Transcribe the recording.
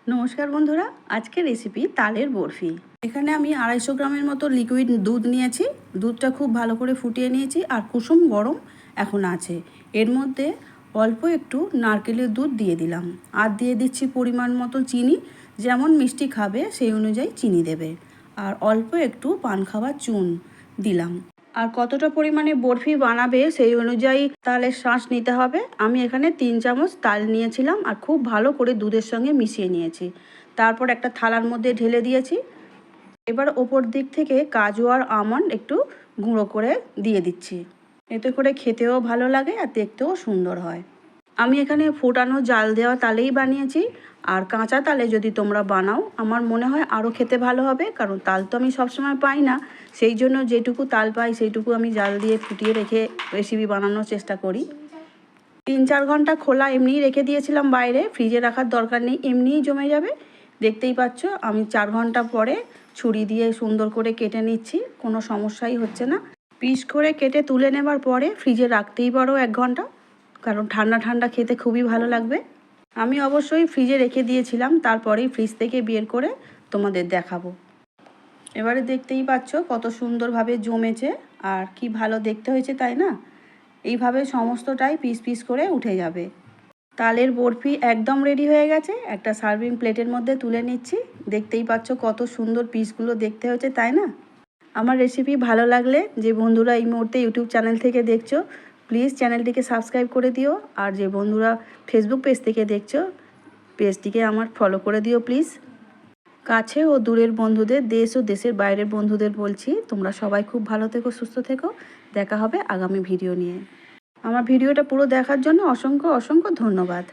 নমস্কার বন্ধুরা, আজকের রেসিপি তালের বরফি। এখানে আমি 250 গ্রামের মতো লিকুইড দুধ নিয়েছি। দুধটা খুব ভালো করে ফুটিয়ে নিয়েছি আর কুসুম গরম এখন আছে। এর মধ্যে অল্প একটু নারকেলের দুধ দিয়ে দিলাম আর দিয়ে দিচ্ছি পরিমাণ মতো চিনি। যেমন মিষ্টি খাবে সেই অনুযায়ী চিনি দেবে। আর অল্প একটু পান খাওয়ার চুন দিলাম। আর কতটা পরিমাণে বরফি বানাবে সেই অনুযায়ী তালের শাঁস নিতে হবে। আমি এখানে 3 চামচ তাল নিয়েছিলাম আর খুব ভালো করে দুধের সঙ্গে মিশিয়ে নিয়েছি। তারপর একটা থালার মধ্যে ঢেলে দিয়েছি। এবার ওপর দিক থেকে কাজু আর আমন্ড একটু গুঁড়ো করে দিয়ে দিচ্ছি। এতে করে খেতেও ভালো লাগে আর দেখতেও সুন্দর হয়। আমি এখানে ফোটানো জাল দেওয়া তালেই বানিয়েছি। আর কাঁচা তালে যদি তোমরা বানাও আমার মনে হয় আরও খেতে ভালো হবে, কারণ তাল তো আমি সবসময় পাই না। সেই জন্য যেটুকু তাল পাই সেইটুকু আমি জাল দিয়ে ফুটিয়ে রেখে রেসিপি বানানোর চেষ্টা করি। 3-4 ঘন্টা খোলা এমনিই রেখে দিয়েছিলাম বাইরে, ফ্রিজে রাখার দরকার নেই, এমনিই জমে যাবে। দেখতেই পাচ্ছ আমি 4 ঘন্টা পরে ছুরি দিয়ে সুন্দর করে কেটে নিচ্ছি, কোনো সমস্যাই হচ্ছে না। পিস করে কেটে তুলে নেবার পরে ফ্রিজে রাখতেই পারো 1 ঘন্টা, কারণ ঠান্ডা ঠান্ডা খেতে খুবই ভালো লাগবে। আমি অবশ্যই ফ্রিজে রেখে দিয়েছিলাম, তারপরেই ফ্রিজ থেকে বের করে তোমাদের দেখাবো। এবারে দেখতেই পাচ্ছ কত সুন্দরভাবে জমেছে আর কি ভালো দেখতে হয়েছে, তাই না? এইভাবে সমস্তটাই পিস পিস করে উঠে যাবে। তালের বরফি একদম রেডি হয়ে গেছে। একটা সার্ভিং প্লেটের মধ্যে তুলে নিচ্ছি। দেখতেই পাচ্ছ কত সুন্দর পিসগুলো দেখতে হয়েছে, তাই না? আমার রেসিপি ভালো লাগলে যে বন্ধুরা এই মুহূর্তে ইউটিউব চ্যানেল থেকে দেখছো, প্লিজ চ্যানেলটিকে সাবস্ক্রাইব করে দিও। আর যে বন্ধুরা ফেসবুক পেজ থেকে দেখছো, পেজটিকে আমার ফলো করে দিও প্লিজ। কাছে ও দূরের বন্ধুদের, দেশ ও দেশের বাইরের বন্ধুদের বলছি, তোমরা সবাই খুব ভালো থেকো, সুস্থ থেকো। দেখা হবে আগামী ভিডিও নিয়ে। আমার ভিডিওটা পুরো দেখার জন্য অসংখ্য অসংখ্য ধন্যবাদ।